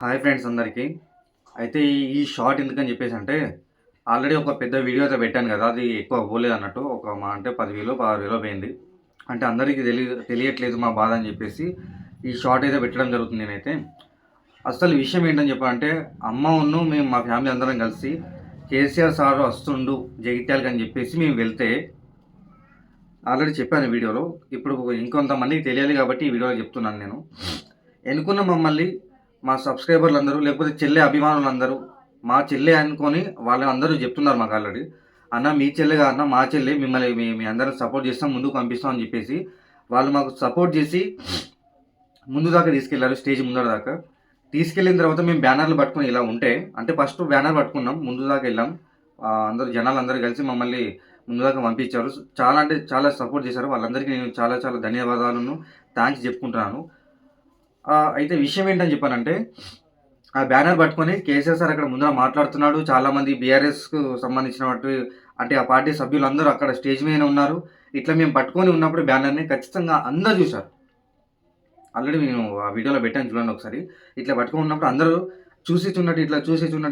Hi friends అందరికీ. అయితే ఈ షార్ట్ ఎందుకని చెప్పేసంటే, ఆల్రెడీ ఒక పెద్ద వీడియో అయితే పెట్టాను కదా! అది ఎక్కువ పోలేదన్నట్టు. ఒక మహా అంటే 10,000, 16,000 పోయింది. అంటే అందరికి తెలియట్లేదు మా బాధ అని చెప్పేసి, ఈ షార్ట్ అయితే పెట్టడం జరుగుతుంది నేనైతే. అసలు విషయం ఏంటని చెప్పాలంటే, మేము మా ఫ్యామిలీ అందరం కలిసి కేసీఆర్ సార్ వస్తుండు జగిత్యాలకి అని చెప్పేసి మేము వెళ్తే, ఆల్రెడీ చెప్పాను వీడియోలో. ఇప్పుడు ఇంకొంతమందికి తెలియాలి కాబట్టి ఈ వీడియోలో చెప్తున్నాను నేను. ఎన్నుకున్న మమ్మల్ని మా సబ్స్క్రైబర్లందరూ లేకపోతే చెల్లె అభిమానులందరూ మా చెల్లె అనుకోని వాళ్ళందరూ చెప్తున్నారు మాకు ఆల్రెడీ. అన్న మీ చెల్లె కాదన్న మా చెల్లె మిమ్మల్ని మీ అందరం సపోర్ట్ చేస్తాం, ముందుకు పంపిస్తాం అని చెప్పేసి వాళ్ళు మాకు సపోర్ట్ చేసి ముందు దాకా తీసుకెళ్లారు, స్టేజ్ ముందర దాకా. తీసుకెళ్ళిన తర్వాత మేము బ్యానర్లు పట్టుకొని ఇలా ఉంటే, అంటే ఫస్ట్ బ్యానర్ పట్టుకున్నాం, ముందు దాకా వెళ్ళాం. జనాలందరూ కలిసి మమ్మల్ని ముందు దాకా పంపించారు. చాలా అంటే చాలా సపోర్ట్ చేశారు. వాళ్ళందరికీ నేను చాలా చాలా ధన్యవాదాలను, థ్యాంక్స్ చెప్పుకుంటున్నాను. అయితే విషయం ఏంటని చెప్పానంటే, ఆ బ్యానర్ పట్టుకొని కేసీఆర్ సార్ అక్కడ ముందర మాట్లాడుతున్నాడు. చాలామంది బీఆర్ఎస్‌కు సంబంధించినటువంటి అంటే ఆ పార్టీ సభ్యులందరూ అక్కడ స్టేజ్ మీదనే ఉన్నారు. ఇట్లా మేము పట్టుకొని ఉన్నప్పుడు బ్యానర్‌ని ఖచ్చితంగా అందరూ చూశారు. ఆల్రెడీ నేను ఆ వీడియోలో పెట్టాను చూడండి ఒకసారి. ఇట్లా పట్టుకొని ఉన్నప్పుడు అందరూ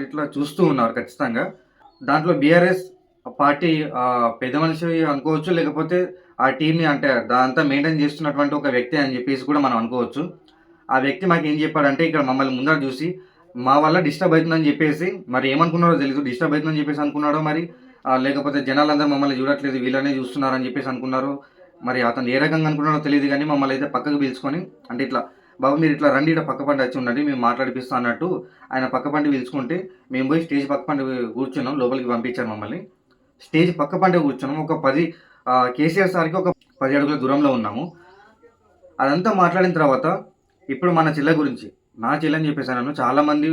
ఇట్లా చూస్తూ ఉన్నారు ఖచ్చితంగా. దాంట్లో బీఆర్ఎస్ పార్టీ పెద్ద మనిషి అనుకోవచ్చు. లేకపోతే ఆ టీమ్‌ని అంటే అదంతా మెయింటైన్ చేస్తున్నటువంటి ఒక వ్యక్తి అని చెప్పేసి కూడా మనం అనుకోవచ్చు. ఆ వ్యక్తి మాకేం చెప్పాడంటే, ఇక్కడ మమ్మల్ని ముందర చూసి, మా వల్ల డిస్టర్బ్ అవుతుందని చెప్పేసి, మరి ఏమనుకున్నాడో తెలీదు. డిస్టర్బ్ అవుతుందని చెప్పేసి అనుకున్నాడో మరి, లేకపోతే జనాలందరూ మమ్మల్ని చూడట్లేదు, వీళ్ళనే చూస్తున్నారని చెప్పేసి అనుకున్నారో, మరి అతను ఏ రకంగా అనుకున్నాడో తెలీదు గానీ, మమ్మల్ని అయితే పక్కకు పిలుచుకొని, అంటే ఇట్లా, "బాబు మీరు ఇట్లా రండి, ఇట్లా పక్క పండి వచ్చి ఉండండి, మేము మాట్లాడిపిస్తా" అన్నట్టు ఆయన పక్క పండి పిలుచుకుంటే, మేము పోయి స్టేజ్ పక్క పండి కూర్చున్నాం. లోపలికి పంపించారు మమ్మల్ని. స్టేజ్ పక్క పండే కూర్చున్నాం. ఒక 10 కేసీఆర్ సార్‌కి ఒక 10 అడుగుల దూరంలో ఉన్నాము. అదంతా మాట్లాడిన తర్వాత ఇప్పుడు మన చెల్లె గురించి. నా చెల్లెని చెప్పేసాను. చాలామంది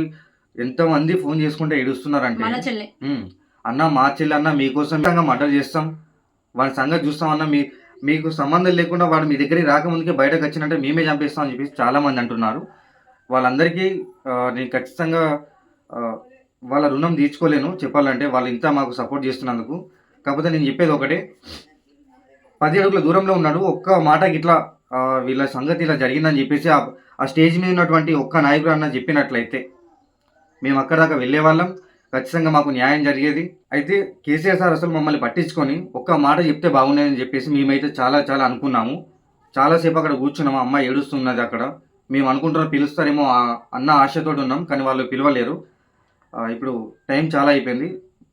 ఎంతోమంది ఫోన్ చేసుకుంటే ఏడుస్తున్నారంటే, మన చెల్లె. "అన్న మా చెల్లె అన్న మీకోసం మర్డర్ చేస్తాం. వాడి సంగతి చూస్తాం అన్న. మీకు సంబంధం లేకుండా వాడు మీ దగ్గరికి రాకముందుకే బయటకొచ్చినంటే మేమే చంపేస్తాం" అని చెప్పేసి చాలామంది అంటున్నారు. వాళ్ళందరికీ నేను ఖచ్చితంగా వాళ్ళ రుణం తీర్చుకోలేను చెప్పాలంటే. వాళ్ళు ఇంత మాకు సపోర్ట్ చేస్తున్నందుకు. కాకపోతే నేను చెప్పేది ఒకటే, 10 అడుగుల దూరంలో ఉన్నాడు. ఒక్క మాట గిట్లా వీళ్ళ సంగతి ఇలా జరిగిందని చెప్పేసి ఆ స్టేజ్ మీద ఉన్నటువంటి ఒక్క నాయకుడు అన్న చెప్పినట్లయితే మేము అక్కడి దాకా వెళ్ళేవాళ్ళం. ఖచ్చితంగా మాకు న్యాయం జరిగేది. అయితే కేసీఆర్ సార్ అసలు మమ్మల్ని పట్టించుకొని ఒక్క మాట చెప్తే బాగుండేదని చెప్పేసి మేమైతే చాలా చాలా అనుకున్నాము. చాలాసేపు అక్కడ కూర్చున్నాము. అమ్మాయి ఏడుస్తున్నది అక్కడ. మేము అనుకుంటున్నాం పిలుస్తారేమో అన్న ఆశతోటి ఉన్నాం. కానీ వాళ్ళు పిలవలేరు. ఇప్పుడు టైం చాలా అయిపోయింది.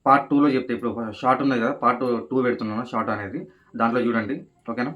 పార్ట్ 2లో చెప్తే, ఇప్పుడు షార్ట్ ఉన్నది కదా, పార్ట్ 2 పెడుతున్నాను షార్ట్ అనేది. దాంట్లో చూడండి. ఓకేనా?